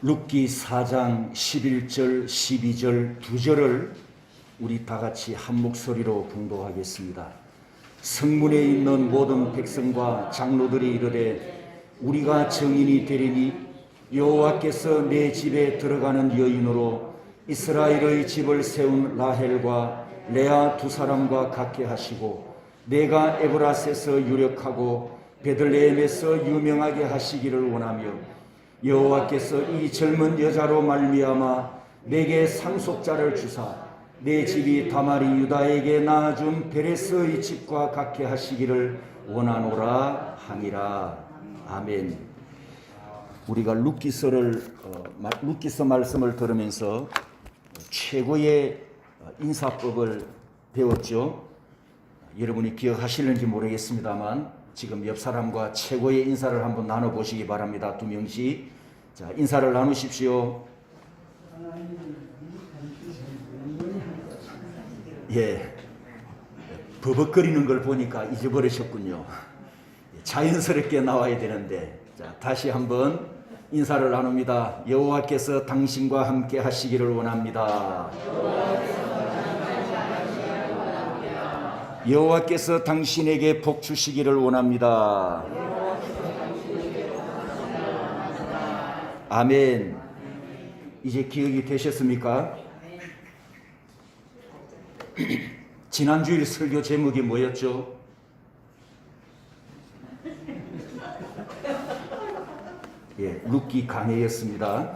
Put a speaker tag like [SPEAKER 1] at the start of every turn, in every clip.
[SPEAKER 1] 룻기 4장 11절 12절 2절을 우리 다같이 한 목소리로 봉독하겠습니다. 성문에 있는 모든 백성과 장로들이 이르되 우리가 증인이 되리니 여호와께서 내 집에 들어가는 여인으로 이스라엘의 집을 세운 라헬과 레아 두 사람과 같게 하시고 내가 에브라스에서 유력하고 베들레헴에서 유명하게 하시기를 원하며 여호와께서 이 젊은 여자로 말미암아 내게 상속자를 주사 내 집이 다말이 유다에게 낳아준 베레스의 집과 같게 하시기를 원하노라 하니라. 아멘. 우리가 룻기서 말씀을 들으면서 최고의 인사법을 배웠죠. 여러분이 기억하실는지 모르겠습니다만 지금 옆 사람과 최고의 인사를 한번 나눠보시기 바랍니다. 두 명씩. 자, 인사를 나누십시오. 예, 버벅거리는 걸 보니까 잊어버리셨군요. 자연스럽게 나와야 되는데, 자, 다시 한번 인사를 나눕니다. 여호와께서 당신과 함께 하시기를 원합니다. 여호와께서 당신에게 복 주시기를 원합니다. 아멘. 이제 기억이 되셨습니까? 지난주일 설교 제목이 뭐였죠? 예, 룻기 강해였습니다.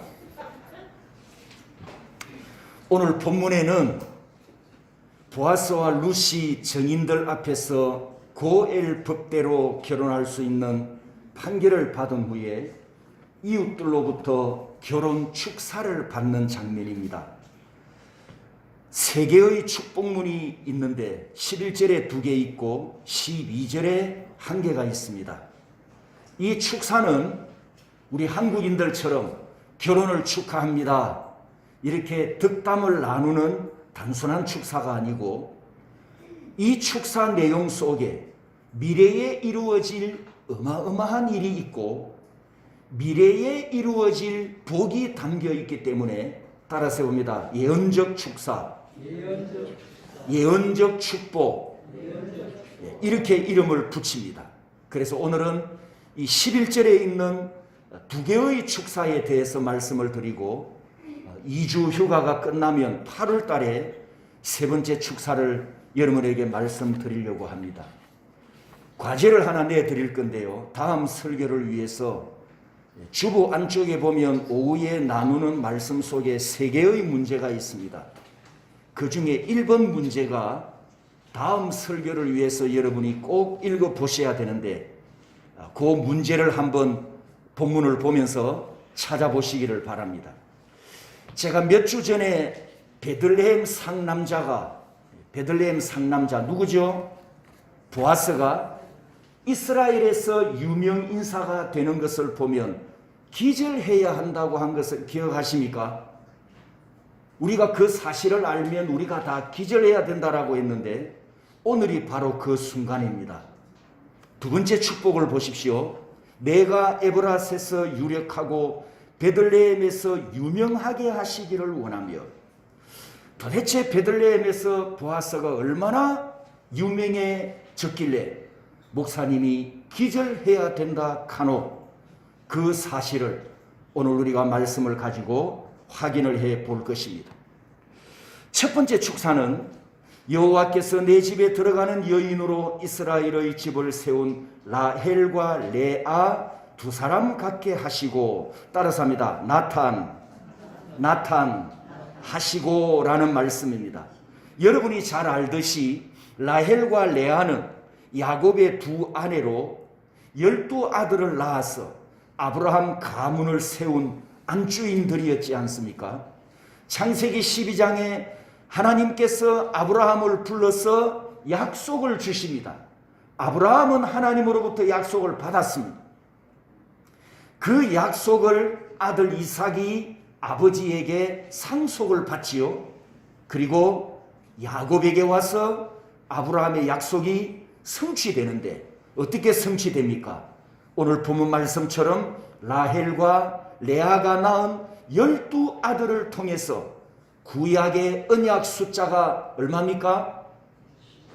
[SPEAKER 1] 오늘 본문에는 보아스와 룻이 증인들 앞에서 고엘 법대로 결혼할 수 있는 판결을 받은 후에 이웃들로부터 결혼 축사를 받는 장면입니다. 세 개의 축복문이 있는데 11절에 2개 있고 12절에 1개가 있습니다. 이 축사는 우리 한국인들처럼 결혼을 축하합니다 이렇게 득담을 나누는 단순한 축사가 아니고 이 축사 내용 속에 미래에 이루어질 어마어마한 일이 있고 미래에 이루어질 복이 담겨 있기 때문에 따라서 봅니다. 예언적 축사, 예언적 축복, 이렇게 이름을 붙입니다. 그래서 오늘은 이 11절에 있는 2개의 축사에 대해서 말씀을 드리고 2주 휴가가 끝나면 8월 달에 세 번째 축사를 여러분에게 말씀드리려고 합니다. 과제를 하나 내드릴 건데요. 다음 설교를 위해서 주보 안쪽에 보면 오후에 나누는 말씀 속에 3개의 문제가 있습니다. 그 중에 1번 문제가 다음 설교를 위해서 여러분이 꼭 읽어보셔야 되는데 그 문제를 한번 본문을 보면서 찾아보시기를 바랍니다. 제가 몇 주 전에 베들레헴 상남자 누구죠? 보아스가 이스라엘에서 유명 인사가 되는 것을 보면 기절해야 한다고 한 것을 기억하십니까? 우리가 그 사실을 알면 우리가 다 기절해야 된다라고 했는데 오늘이 바로 그 순간입니다. 두 번째 축복을 보십시오. 내가 에브라스에서 유력하고 베들레헴에서 유명하게 하시기를 원하며. 도대체 베들레헴에서 보아스가 얼마나 유명해졌길래 목사님이 기절해야 된다 카노, 그 사실을 오늘 우리가 말씀을 가지고 확인을 해 볼 것입니다. 첫 번째 축사는 여호와께서 내 집에 들어가는 여인으로 이스라엘의 집을 세운 라헬과 레아 두 사람 같게 하시고, 따라서 합니다. 나탄 하시고 라는 말씀입니다. 여러분이 잘 알듯이 라헬과 레아는 야곱의 두 아내로 12아들을 낳아서 아브라함 가문을 세운 안주인들이었지 않습니까? 창세기 12장에 하나님께서 아브라함을 불러서 약속을 주십니다. 아브라함은 하나님으로부터 약속을 받았습니다. 그 약속을 아들 이삭이 아버지에게 상속을 받지요. 그리고 야곱에게 와서 아브라함의 약속이 성취되는데 어떻게 성취됩니까? 오늘 본문 말씀처럼 라헬과 레아가 낳은 12아들을 통해서 구약의 언약 숫자가 얼마입니까?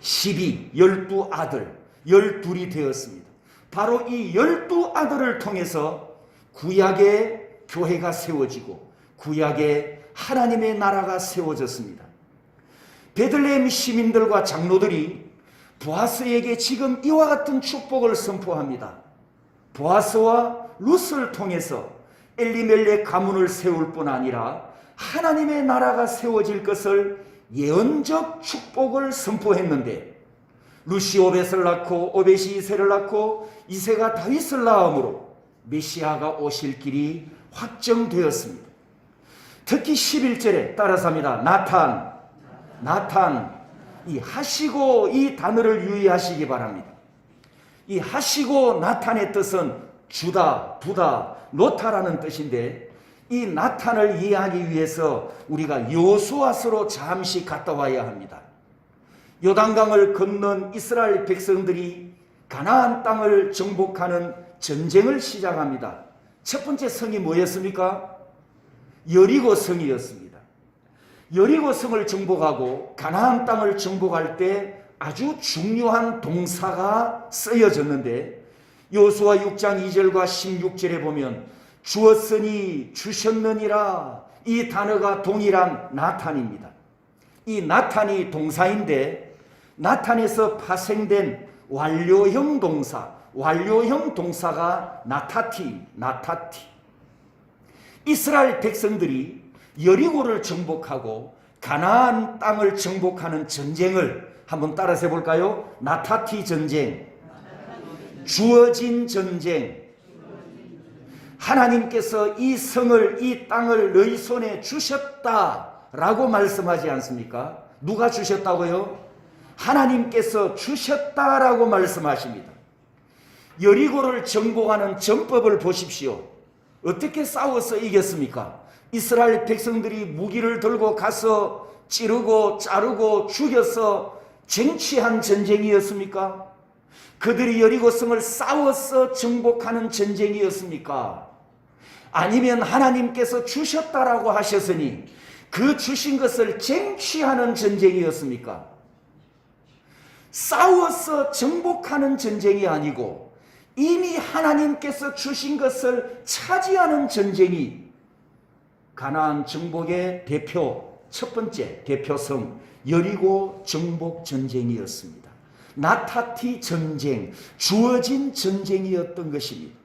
[SPEAKER 1] 12아들, 12이 되었습니다. 바로 이 12아들을 통해서 구약의 교회가 세워지고 구약의 하나님의 나라가 세워졌습니다. 베들레헴 시민들과 장로들이 보아스에게 지금 이와 같은 축복을 선포합니다. 보아스와 룻을 통해서 엘리멜렉 가문을 세울 뿐 아니라 하나님의 나라가 세워질 것을 예언적 축복을 선포했는데, 룻이 오벳을 낳고 오벳이 이새를 낳고 이새가 다윗을 낳음으로 메시아가 오실 길이 확정되었습니다. 특히 11절에 따라서 합니다. 나탄, 이 하시고 이 단어를 유의하시기 바랍니다. 이 하시고 나탄의 뜻은 주다, 부다, 놓다라는 뜻인데, 이 나탄을 이해하기 위해서 우리가 여호수아서로 잠시 갔다 와야 합니다. 요단강을 건넌 이스라엘 백성들이 가나안 땅을 정복하는 전쟁을 시작합니다. 첫 번째 성이 뭐였습니까? 여리고 성이었습니다. 여리고 성을 정복하고 가나안 땅을 정복할 때 아주 중요한 동사가 쓰여졌는데, 여호수아 6장 2절과 16절에 보면 주었으니 주셨느니라, 이 단어가 동일한 나탄입니다. 이 나탄이 동사인데, 나탄에서 파생된 완료형 동사가 나타티. 이스라엘 백성들이 여리고를 정복하고 가나안 땅을 정복하는 전쟁을 한번 따라서 해볼까요? 나타티 전쟁, 주어진 전쟁. 하나님께서 이 성을, 이 땅을 너희 손에 주셨다라고 말씀하지 않습니까? 누가 주셨다고요? 하나님께서 주셨다라고 말씀하십니다. 여리고를 정복하는 전법을 보십시오. 어떻게 싸워서 이겼습니까? 이스라엘 백성들이 무기를 들고 가서 찌르고 자르고 죽여서 쟁취한 전쟁이었습니까? 그들이 여리고성을 싸워서 정복하는 전쟁이었습니까? 아니면 하나님께서 주셨다라고 하셨으니 그 주신 것을 쟁취하는 전쟁이었습니까? 싸워서 정복하는 전쟁이 아니고 이미 하나님께서 주신 것을 차지하는 전쟁이 가나안 정복의 첫 번째 대표성 여리고 정복 전쟁이었습니다. 나타티 전쟁, 주어진 전쟁이었던 것입니다.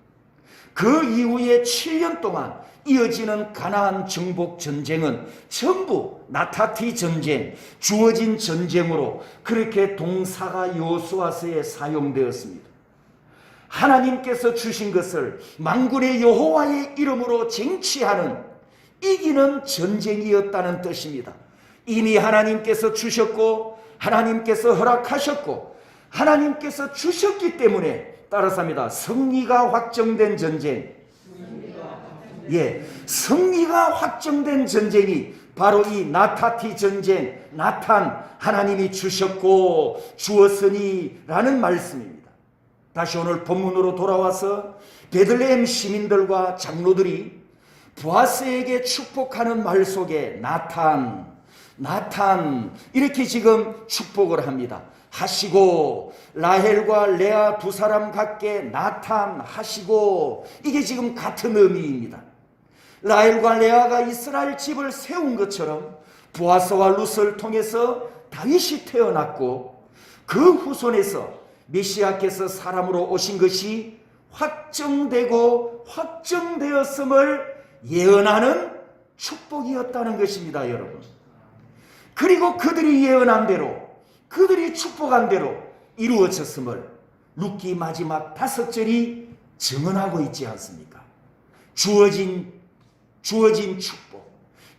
[SPEAKER 1] 그 이후에 7년 동안 이어지는 가나안 정복 전쟁은 전부 나타티 전쟁, 주어진 전쟁으로 그렇게 동사가 여호수아서에 사용되었습니다. 하나님께서 주신 것을 만군의 여호와의 이름으로 쟁취하는, 이기는 전쟁이었다는 뜻입니다. 이미 하나님께서 주셨고 하나님께서 허락하셨고 하나님께서 주셨기 때문에 따라서 합니다. 승리가 확정된 전쟁. 승리가 확정된 전쟁이 바로 이 나타티 전쟁, 나탄, 하나님이 주셨고 주었으니 라는 말씀입니다. 다시 오늘 본문으로 돌아와서 베들레헴 시민들과 장로들이 보아스에게 축복하는 말 속에 나탄 이렇게 지금 축복을 합니다. 하시고 라헬과 레아 두 사람 같게 나타하시고, 이게 지금 같은 의미입니다. 라헬과 레아가 이스라엘 집을 세운 것처럼 보아스와 룻을 통해서 다윗이 태어났고 그 후손에서 메시아께서 사람으로 오신 것이 확정되고 확정되었음을 예언하는 축복이었다는 것입니다, 여러분. 그리고 그들이 예언한 대로, 그들이 축복한 대로 이루어졌음을 룻기 마지막 5절이 증언하고 있지 않습니까? 주어진 축복,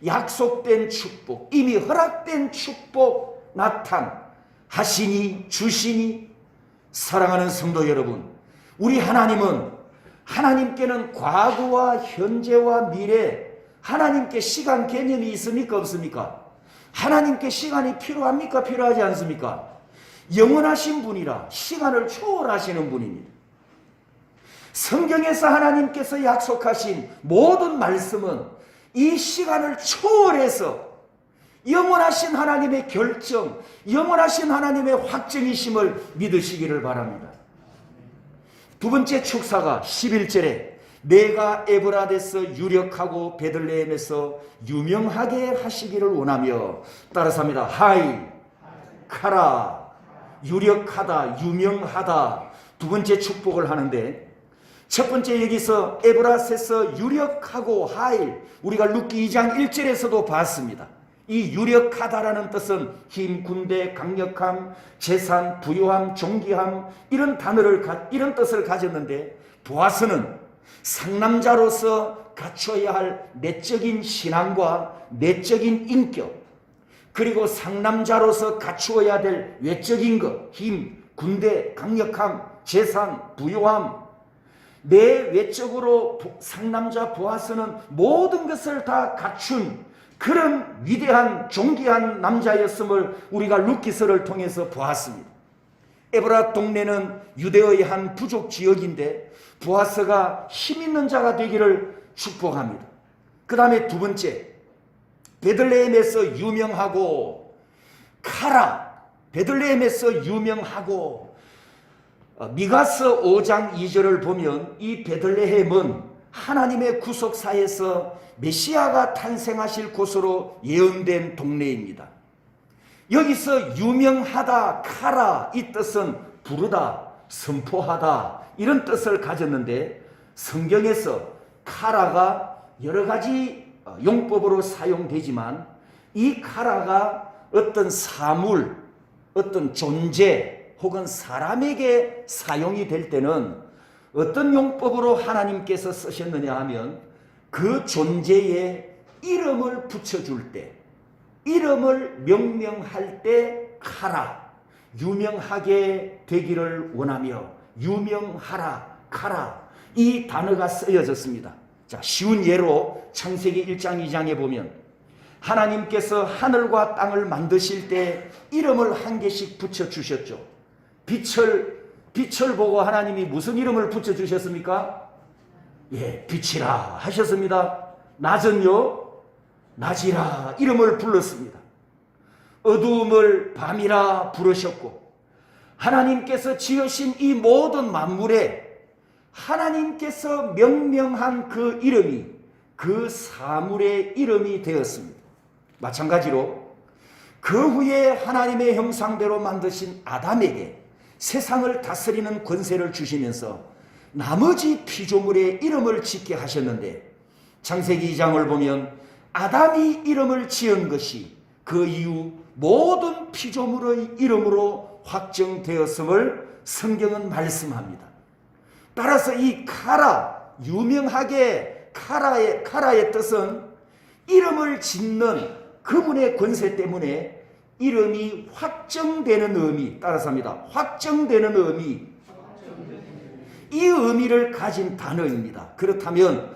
[SPEAKER 1] 약속된 축복, 이미 허락된 축복 나타하시니 주시니. 사랑하는 성도 여러분, 우리 하나님께는 과거와 현재와 미래, 하나님께 시간 개념이 있습니까 없습니까? 하나님께 시간이 필요합니까 필요하지 않습니까? 영원하신 분이라 시간을 초월하시는 분입니다. 성경에서 하나님께서 약속하신 모든 말씀은 이 시간을 초월해서 영원하신 하나님의 결정, 영원하신 하나님의 확정이심을 믿으시기를 바랍니다. 두 번째 축사가 11절에 내가 에브라데서 유력하고 베들레헴에서 유명하게 하시기를 원하며, 따라서 합니다. 하이, 카라, 유력하다, 유명하다. 두 번째 축복을 하는데, 첫 번째 여기서 에브라스에서 유력하고 하일, 우리가 룻기 2장 1절에서도 봤습니다. 이 유력하다라는 뜻은 힘, 군대, 강력함, 재산, 부유함, 존귀함, 이런 이런 뜻을 가졌는데, 보아스는 상남자로서 갖춰야 할 내적인 신앙과 내적인 인격, 그리고 상남자로서 갖추어야 될 외적인 것, 힘, 군대, 강력함, 재산, 부유함, 내 외적으로 상남자 보아스는 모든 것을 다 갖춘 그런 위대한 존귀한 남자였음을 우리가 룻기서를 통해서 보았습니다. 에브라 동네는 유대의 한 부족 지역인데 보아스가 힘있는 자가 되기를 축복합니다. 그 다음에 두 번째, 베들레헴에서 유명하고 카라, 베들레헴에서 유명하고, 미가서 5장 2절을 보면 이 베들레헴은 하나님의 구속사에서 메시아가 탄생하실 곳으로 예언된 동네입니다. 여기서 유명하다, 카라, 이 뜻은 부르다, 선포하다, 이런 뜻을 가졌는데, 성경에서 카라가 여러 가지 용법으로 사용되지만 이 카라가 어떤 사물, 어떤 존재 혹은 사람에게 사용이 될 때는 어떤 용법으로 하나님께서 쓰셨느냐 하면 그 존재에 이름을 붙여줄 때, 이름을 명명할 때 카라, 유명하게 되기를 원하며 유명하라, 카라, 이 단어가 쓰여졌습니다. 자, 쉬운 예로 창세기 1장 2장에 보면 하나님께서 하늘과 땅을 만드실 때 이름을 한 개씩 붙여주셨죠. 빛을 보고 하나님이 무슨 이름을 붙여주셨습니까? 예, 빛이라 하셨습니다. 낮은요, 낮이라 이름을 불렀습니다. 어두움을 밤이라 부르셨고, 하나님께서 지으신 이 모든 만물에 하나님께서 명명한 그 이름이 그 사물의 이름이 되었습니다. 마찬가지로 그 후에 하나님의 형상대로 만드신 아담에게 세상을 다스리는 권세를 주시면서 나머지 피조물의 이름을 짓게 하셨는데, 창세기 2장을 보면 아담이 이름을 지은 것이 그 이후 모든 피조물의 이름으로 확정되었음을 성경은 말씀합니다. 따라서 이 카라, 유명하게 카라의 뜻은 이름을 짓는 그분의 권세 때문에 이름이 확정되는 의미, 따라서 합니다. 확정되는 의미, 이 의미를 가진 단어입니다. 그렇다면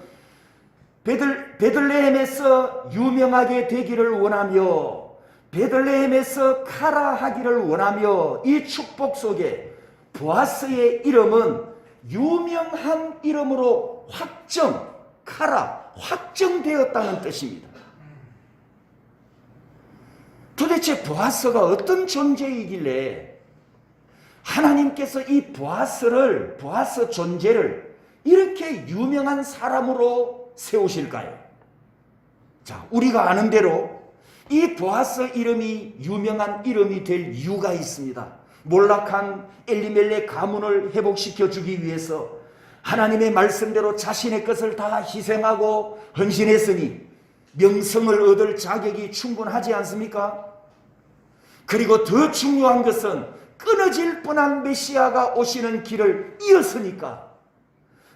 [SPEAKER 1] 베들레헴에서 유명하게 되기를 원하며, 베들레헴에서 카라 하기를 원하며, 이 축복 속에 보아스의 이름은 유명한 이름으로 카라, 확정되었다는 뜻입니다. 도대체 보아스가 어떤 존재이길래 하나님께서 이 보아스 존재를 이렇게 유명한 사람으로 세우실까요? 자, 우리가 아는 대로 이 보아스 이름이 유명한 이름이 될 이유가 있습니다. 몰락한 엘리멜렉 가문을 회복시켜 주기 위해서 하나님의 말씀대로 자신의 것을 다 희생하고 헌신했으니 명성을 얻을 자격이 충분하지 않습니까? 그리고 더 중요한 것은 끊어질 뻔한 메시아가 오시는 길을 이었으니까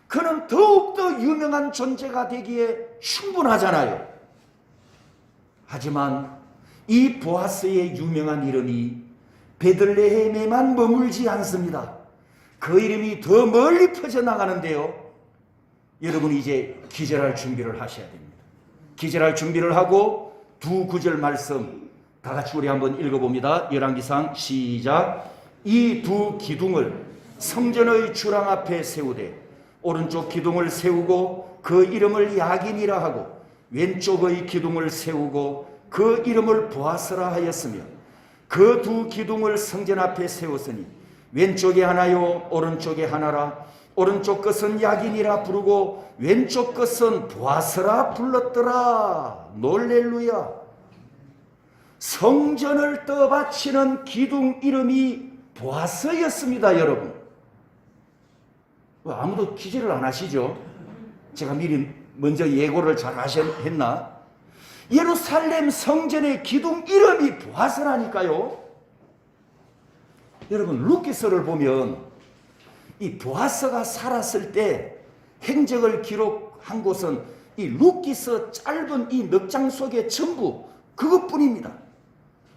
[SPEAKER 1] 그는 더욱더 유명한 존재가 되기에 충분하잖아요. 하지만 이 보아스의 유명한 이름이 베들레헴에만 머물지 않습니다. 그 이름이 더 멀리 퍼져나가는데요. 여러분이 이제 기절할 준비를 하셔야 됩니다. 기절할 준비를 하고 두 구절 말씀 다 같이 우리 한번 읽어봅니다. 열왕기상 시작. 이 두 기둥을 성전의 주랑 앞에 세우되 오른쪽 기둥을 세우고 그 이름을 야긴이라 하고 왼쪽의 기둥을 세우고 그 이름을 보아스라 하였으며 그 두 기둥을 성전 앞에 세웠으니 왼쪽에 하나요 오른쪽에 하나라. 오른쪽 것은 야긴이라 부르고 왼쪽 것은 보아스라 불렀더라. 놀렐루야. 성전을 떠받치는 기둥 이름이 보아스였습니다. 여러분, 아무도 기재를 안 하시죠? 제가 미리 먼저 예고를 잘 했나? 예루살렘 성전의 기둥 이름이 보아스라니까요. 여러분, 룻기서를 보면 이 보아스가 살았을 때 행적을 기록한 곳은 이 룻기서 짧은 이 넉 장 속에 전부 그것뿐입니다.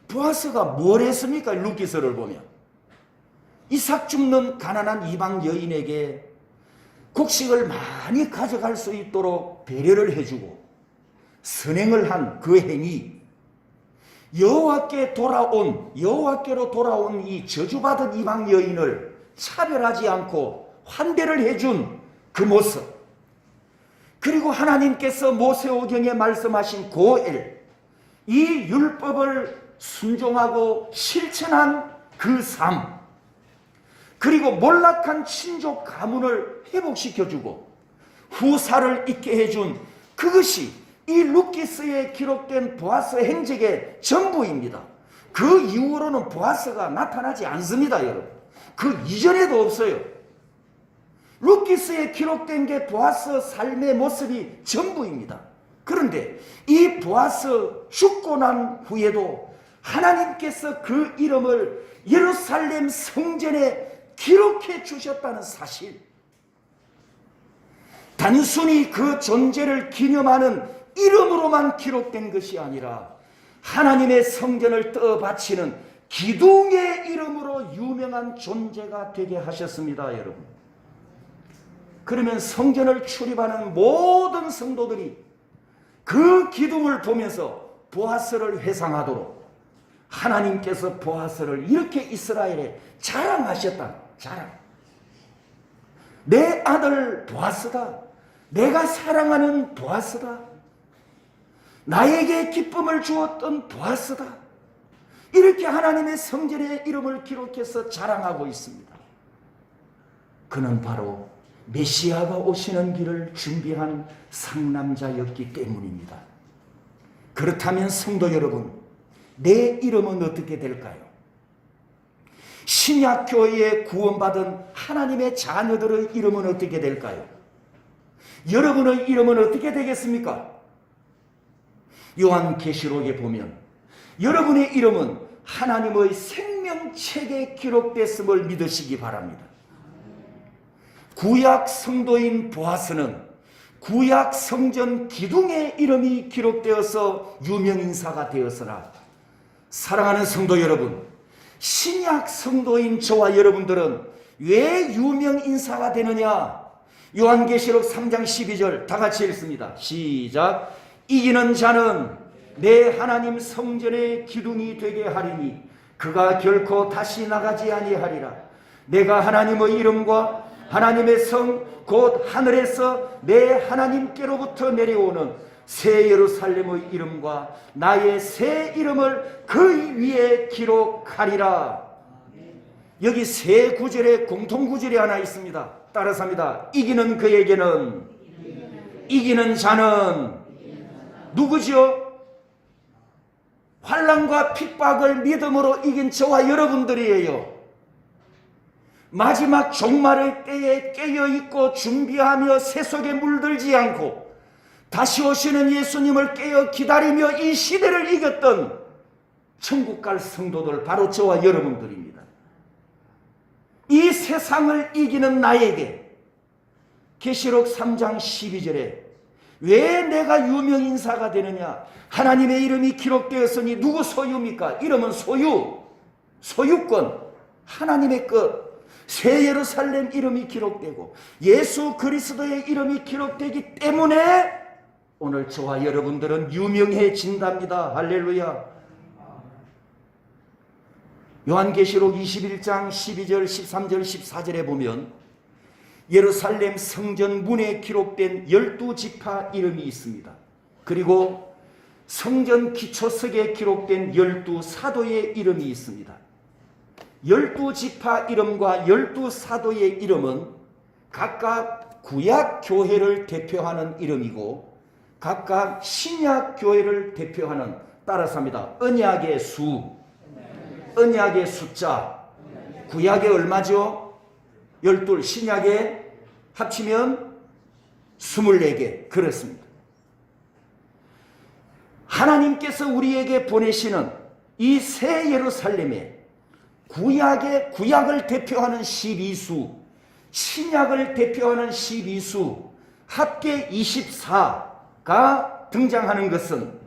[SPEAKER 1] 보아스가 뭘 했습니까? 룻기서를 보면 이삭 줍는 가난한 이방 여인에게 곡식을 많이 가져갈 수 있도록 배려를 해주고 선행을 한 그 행위, 여호와께로 돌아온 이 저주받은 이방 여인을 차별하지 않고 환대를 해준 그 모습, 그리고 하나님께서 모세오경에 말씀하신 고엘, 이 율법을 순종하고 실천한 그 삶, 그리고 몰락한 친족 가문을 회복시켜주고 후사를 있게 해준 그것이 이 룻기서에 기록된 보아스 행적의 전부입니다. 그 이후로는 보아스가 나타나지 않습니다. 여러분, 그 이전에도 없어요. 룻기서에 기록된 게 보아스 삶의 모습이 전부입니다. 그런데 이 보아스 죽고 난 후에도 하나님께서 그 이름을 예루살렘 성전에 기록해 주셨다는 사실, 단순히 그 존재를 기념하는 이름으로만 기록된 것이 아니라 하나님의 성전을 떠받치는 기둥의 이름으로 유명한 존재가 되게 하셨습니다. 여러분, 그러면 성전을 출입하는 모든 성도들이 그 기둥을 보면서 보아스를 회상하도록 하나님께서 보아스를 이렇게 이스라엘에 자랑하셨다. 자랑. 내 아들 보아스다. 내가 사랑하는 보아스다. 나에게 기쁨을 주었던 보아스다. 이렇게 하나님의 성전의 이름을 기록해서 자랑하고 있습니다. 그는 바로 메시아가 오시는 길을 준비한 상남자였기 때문입니다. 그렇다면 성도 여러분, 내 이름은 어떻게 될까요? 신약교회에 구원받은 하나님의 자녀들의 이름은 어떻게 될까요? 여러분의 이름은 어떻게 되겠습니까? 요한계시록에 보면 여러분의 이름은 하나님의 생명책에 기록됐음을 믿으시기 바랍니다. 구약 성도인 보아스는 구약 성전 기둥의 이름이 기록되어서 유명인사가 되었으나, 사랑하는 성도 여러분, 신약 성도인 저와 여러분들은 왜 유명인사가 되느냐? 요한계시록 3장 12절 다 같이 읽습니다. 시작. 이기는 자는 내 하나님 성전의 기둥이 되게 하리니 그가 결코 다시 나가지 아니하리라. 내가 하나님의 이름과 하나님의 성 곧 하늘에서 내 하나님께로부터 내려오는 새 예루살렘의 이름과 나의 새 이름을 그 위에 기록하리라. 여기 새 구절에 공통구절이 하나 있습니다. 따라서 합니다. 이기는 그에게는, 이기는 자는 누구죠? 환난과 핍박을 믿음으로 이긴 저와 여러분들이에요. 마지막 종말의 때에 깨어있고 준비하며 세속에 물들지 않고 다시 오시는 예수님을 깨어 기다리며 이 시대를 이겼던 천국 갈 성도들, 바로 저와 여러분들입니다. 이 세상을 이기는 나에게 계시록 3장 12절에 왜 내가 유명인사가 되느냐? 하나님의 이름이 기록되었으니 누구 소유입니까? 이름은 소유, 소유권, 하나님의 것. 새 예루살렘 이름이 기록되고 예수 그리스도의 이름이 기록되기 때문에 오늘 저와 여러분들은 유명해진답니다. 할렐루야. 요한계시록 21장 12절 13절 14절에 보면 예루살렘 성전 문에 기록된 12지파 이름이 있습니다. 그리고 성전 기초석에 기록된 12사도의 이름이 있습니다. 12지파 이름과 12사도의 이름은 각각 구약 교회를 대표하는 이름이고 각각 신약 교회를 대표하는, 따라서 합니다. 언약의 수, 언약의 숫자. 구약에 얼마죠? 12, 신약에 합치면 24개. 그렇습니다. 하나님께서 우리에게 보내시는 이 새 예루살렘에 구약을 대표하는 12수, 신약을 대표하는 12수, 합계 24가 등장하는 것은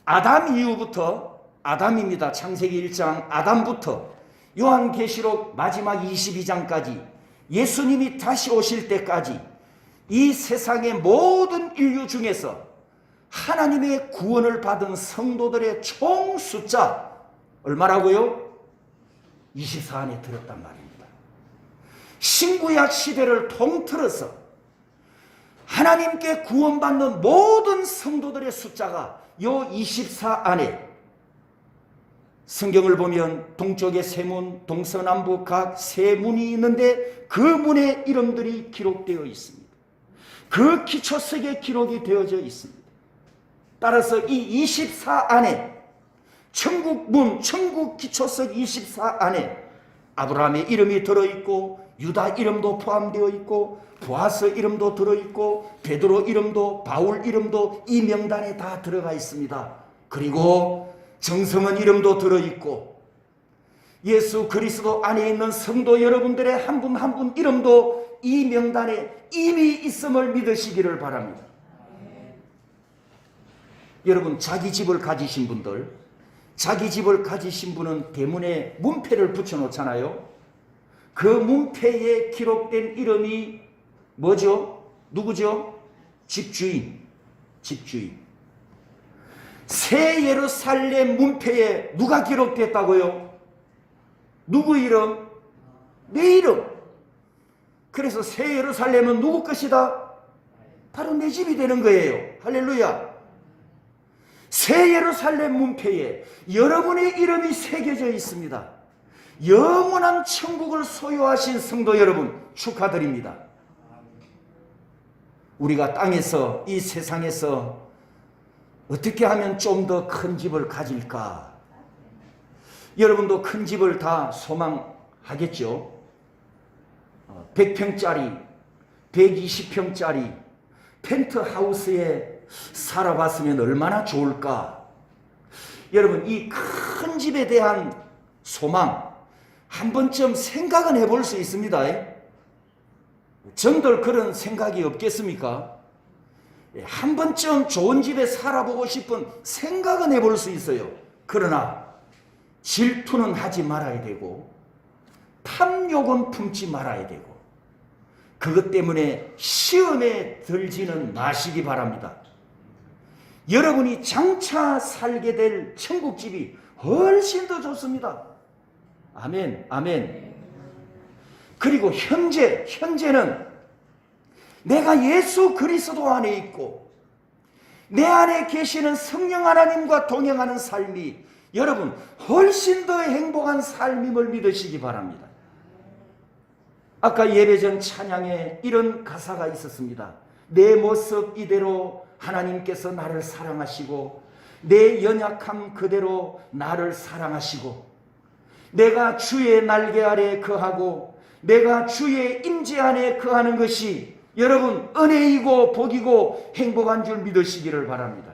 [SPEAKER 1] 아담 이후부터, 아담입니다. 창세기 1장 아담부터 요한계시록 마지막 22장까지 예수님이 다시 오실 때까지 이 세상의 모든 인류 중에서 하나님의 구원을 받은 성도들의 총 숫자 얼마라고요? 24 안에 들었단 말입니다. 신구약 시대를 통틀어서 하나님께 구원받는 모든 성도들의 숫자가 요 24 안에, 성경을 보면 동쪽에 세 문, 동서남북 각 세 문이 있는데 그 문의 이름들이 기록되어 있습니다. 그 기초석에 기록이 되어져 있습니다. 따라서 이 24 안에, 천국 문, 천국 기초석 24 안에 아브라함의 이름이 들어있고 유다 이름도 포함되어 있고 보아스 이름도 들어있고 베드로 이름도, 바울 이름도 이 명단에 다 들어가 있습니다. 그리고 정성은 이름도 들어있고 예수 그리스도 안에 있는 성도 여러분들의 한 분 한 분 이름도 이 명단에 이미 있음을 믿으시기를 바랍니다. 여러분, 자기 집을 가지신 분들, 자기 집을 가지신 분은 대문에 문패를 붙여놓잖아요. 그 문패에 기록된 이름이 뭐죠? 누구죠? 집주인. 집주인. 새 예루살렘 문패에 누가 기록됐다고요? 누구 이름? 내 이름. 그래서 새 예루살렘은 누구 것이다? 바로 내 집이 되는 거예요. 할렐루야. 새 예루살렘 문패에 여러분의 이름이 새겨져 있습니다. 영원한 천국을 소유하신 성도 여러분, 축하드립니다. 우리가 땅에서, 이 세상에서 어떻게 하면 좀 더 큰 집을 가질까? 여러분도 큰 집을 다 소망하겠죠? 100평짜리, 120평짜리 펜트하우스에 살아봤으면 얼마나 좋을까? 여러분, 이 큰 집에 대한 소망 한 번쯤 생각은 해볼 수 있습니다. 정들 그런 생각이 없겠습니까? 한 번쯤 좋은 집에 살아보고 싶은 생각은 해볼 수 있어요. 그러나 질투는 하지 말아야 되고 탐욕은 품지 말아야 되고 그것 때문에 시험에 들지는 마시기 바랍니다. 여러분이 장차 살게 될 천국집이 훨씬 더 좋습니다. 아멘, 아멘. 그리고 현재는 내가 예수 그리스도 안에 있고 내 안에 계시는 성령 하나님과 동행하는 삶이 여러분 훨씬 더 행복한 삶임을 믿으시기 바랍니다. 아까 예배전 찬양에 이런 가사가 있었습니다. 내 모습 이대로 하나님께서 나를 사랑하시고 내 연약함 그대로 나를 사랑하시고 내가 주의 날개 아래 거하고 내가 주의 임재 안에 거하는 것이 여러분 은혜이고 복이고 행복한 줄 믿으시기를 바랍니다.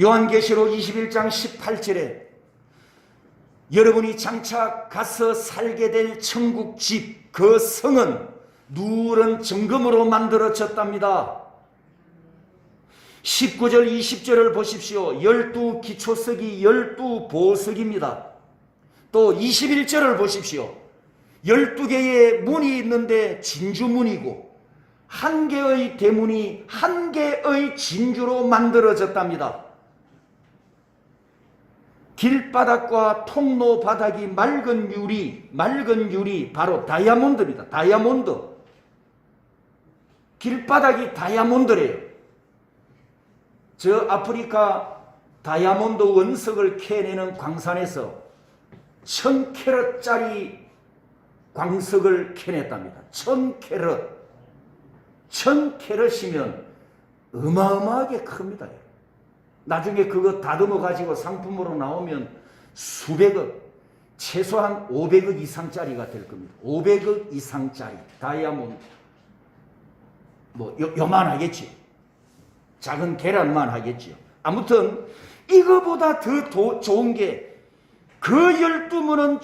[SPEAKER 1] 요한계시록 21장 18절에 여러분이 장차 가서 살게 될 천국집 그 성은 누런 정금으로 만들어졌답니다. 19절 20절을 보십시오. 12기초석이 12보석입니다. 또 21절을 보십시오. 12개의 문이 있는데 진주문이고 한 개의 대문이 한 개의 진주로 만들어졌답니다. 길바닥과 통로 바닥이 맑은 유리 바로 다이아몬드입니다. 다이아몬드. 길바닥이 다이아몬드래요. 저 아프리카 다이아몬드 원석을 캐내는 광산에서 1000캐럿짜리 광석을 캐냈답니다. 1000캐럿. 1000캐럿이면 어마어마하게 큽니다. 나중에 그거 다듬어 가지고 상품으로 나오면 수백억, 최소한 500억 이상짜리가 될 겁니다. 500억 이상짜리 다이아몬드. 뭐 요만하겠지. 작은 계란만 하겠지요. 아무튼 이거보다 더 좋은 게 그 12문은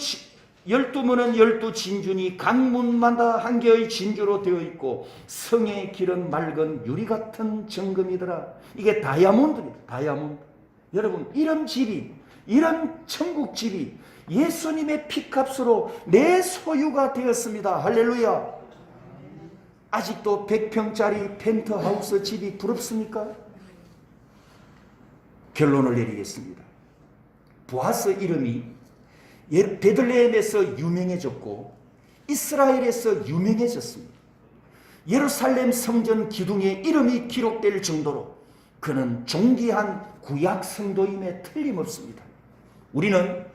[SPEAKER 1] 12진주니 각문마다 한 개의 진주로 되어 있고 성의 길은 맑은 유리 같은 정금이더라. 이게 다이아몬드입니다. 다이아몬드. 여러분, 이런 집이, 이런 천국 집이 예수님의 피값으로 내 소유가 되었습니다. 할렐루야. 아직도 100평짜리 펜트하우스 집이 부럽습니까? 결론을 내리겠습니다. 보아스 이름이 베들레헴에서 유명해졌고 이스라엘에서 유명해졌습니다. 예루살렘 성전 기둥에 이름이 기록될 정도로 그는 존귀한 구약 성도임에 틀림없습니다. 우리는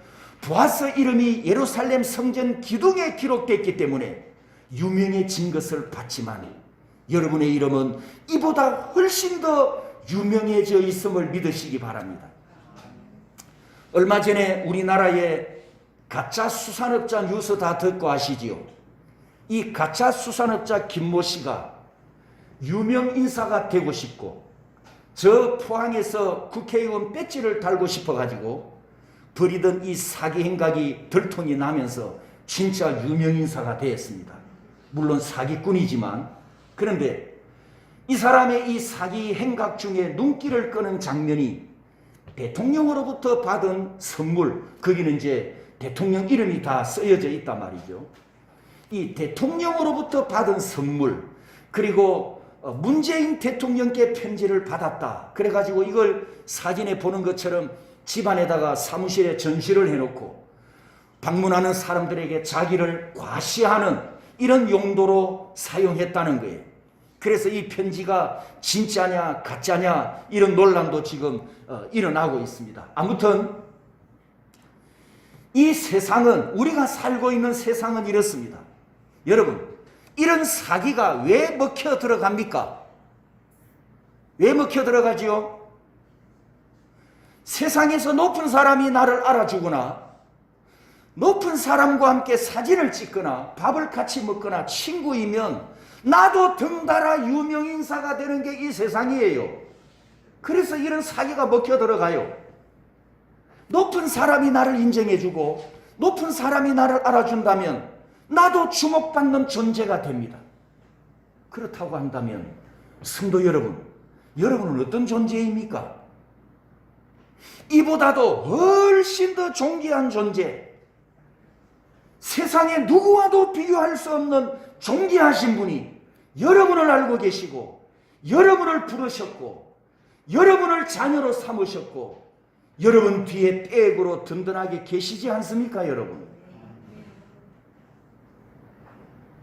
[SPEAKER 1] 보아스 이름이 예루살렘 성전 기둥에 기록됐기 때문에 유명해진 것을 봤지만 여러분의 이름은 이보다 훨씬 더 유명해져 있음을 믿으시기 바랍니다. 얼마 전에 우리나라에 가짜 수산업자 뉴스 다 듣고 아시지요? 이 가짜 수산업자 김모 씨가 유명 인사가 되고 싶고 저 포항에서 국회의원 배지를 달고 싶어가지고 벌이던 이 사기 행각이 들통이 나면서 진짜 유명 인사가 되었습니다. 물론 사기꾼이지만 그런데 이 사람의 이 사기 행각 중에 눈길을 끄는 장면이 대통령으로부터 받은 선물, 거기는 이제 대통령 이름이 다 쓰여져 있단 말이죠. 이 대통령으로부터 받은 선물, 그리고 문재인 대통령께 편지를 받았다. 그래가지고 이걸 사진에 보는 것처럼 집안에다가 사무실에 전시를 해놓고 방문하는 사람들에게 자기를 과시하는 이런 용도로 사용했다는 거예요. 그래서 이 편지가 진짜냐 가짜냐 이런 논란도 지금 일어나고 있습니다. 아무튼 이 세상은, 우리가 살고 있는 세상은 이렇습니다. 여러분, 이런 사기가 왜 먹혀 들어갑니까? 왜 먹혀 들어가지요? 세상에서 높은 사람이 나를 알아주거나 높은 사람과 함께 사진을 찍거나 밥을 같이 먹거나 친구이면 나도 덩달아 유명인사가 되는 게 이 세상이에요. 그래서 이런 사기가 먹혀 들어가요. 높은 사람이 나를 인정해주고 높은 사람이 나를 알아준다면 나도 주목받는 존재가 됩니다. 그렇다고 한다면 성도 여러분, 여러분은 어떤 존재입니까? 이보다도 훨씬 더 존귀한 존재, 세상에 누구와도 비교할 수 없는 존귀하신 분이 여러분을 알고 계시고 여러분을 부르셨고 여러분을 자녀로 삼으셨고 여러분 뒤에 백으로 든든하게 계시지 않습니까, 여러분?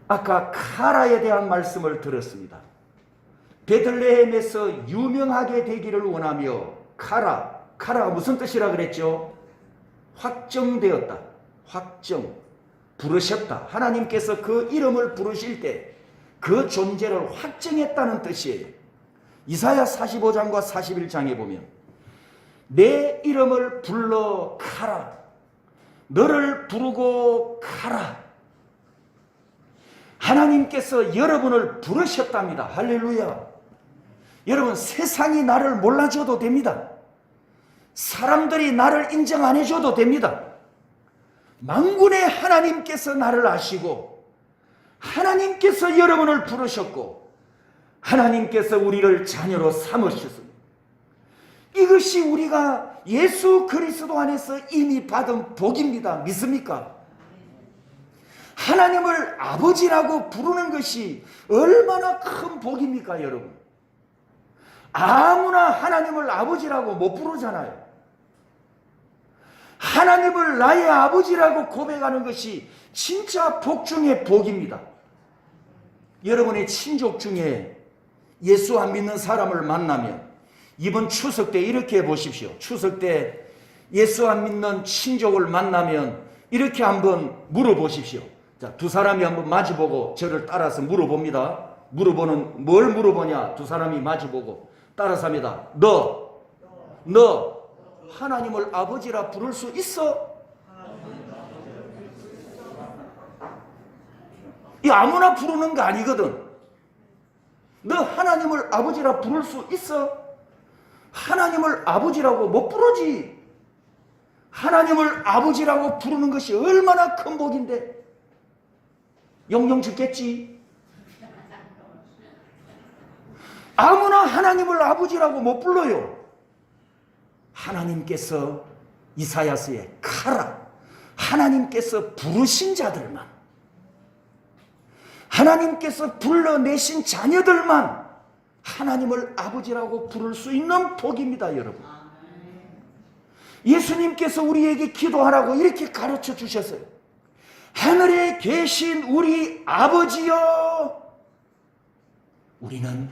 [SPEAKER 1] 아까 카라에 대한 말씀을 들었습니다. 베들레헴에서 유명하게 되기를 원하며 카라가 무슨 뜻이라 그랬죠? 확정되었다. 확정. 부르셨다. 하나님께서 그 이름을 부르실 때 그 존재를 확정했다는 뜻이에요. 이사야 45장과 41장에 보면 내 이름을 불러 가라. 너를 부르고 가라. 하나님께서 여러분을 부르셨답니다. 할렐루야. 여러분, 세상이 나를 몰라줘도 됩니다. 사람들이 나를 인정 안 해줘도 됩니다. 만군의 하나님께서 나를 아시고 하나님께서 여러분을 부르셨고 하나님께서 우리를 자녀로 삼으셨습니다. 이것이 우리가 예수 그리스도 안에서 이미 받은 복입니다. 믿습니까? 하나님을 아버지라고 부르는 것이 얼마나 큰 복입니까, 여러분? 아무나 하나님을 아버지라고 못 부르잖아요. 하나님을 나의 아버지라고 고백하는 것이 진짜 복 중의 복입니다. 여러분의 친족 중에 예수 안 믿는 사람을 만나면 이번 추석 때 이렇게 해보십시오. 추석 때 예수 안 믿는 친족을 만나면 이렇게 한번 물어보십시오. 자, 두 사람이 한번 마주보고 저를 따라서 물어봅니다. 뭘 물어보냐? 두 사람이 마주보고 따라서 합니다. 너 하나님을 아버지라 부를 수 있어? 이 아무나 부르는 거 아니거든. 너 하나님을 아버지라 부를 수 있어? 하나님을 아버지라고 못 부르지. 하나님을 아버지라고 부르는 것이 얼마나 큰 복인데. 영영 죽겠지. 아무나 하나님을 아버지라고 못 불러요. 하나님께서 이사야서에 가라. 하나님께서 부르신 자들만, 하나님께서 불러내신 자녀들만 하나님을 아버지라고 부를 수 있는 복입니다, 여러분. 예수님께서 우리에게 기도하라고 이렇게 가르쳐 주셨어요. 하늘에 계신 우리 아버지여. 우리는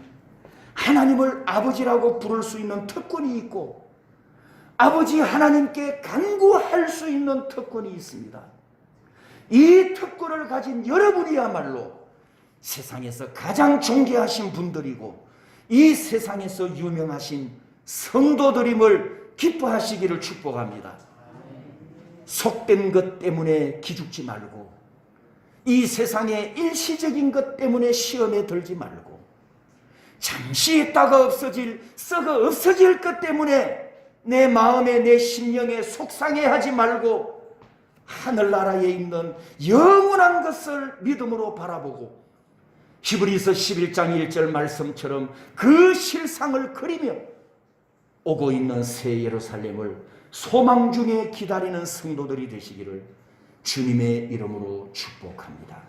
[SPEAKER 1] 하나님을 아버지라고 부를 수 있는 특권이 있고 아버지 하나님께 간구할 수 있는 특권이 있습니다. 이 특권을 가진 여러분이야말로 세상에서 가장 존귀하신 분들이고 이 세상에서 유명하신 성도들임을 기뻐하시기를 축복합니다. 속된 것 때문에 기죽지 말고 이 세상의 일시적인 것 때문에 시험에 들지 말고 잠시 있다가 썩어 없어질 것 때문에 내 마음에 내 심령에 속상해하지 말고 하늘나라에 있는 영원한 것을 믿음으로 바라보고 히브리서 11장 1절 말씀처럼 그 실상을 그리며 오고 있는 새 예루살렘을 소망 중에 기다리는 성도들이 되시기를 주님의 이름으로 축복합니다.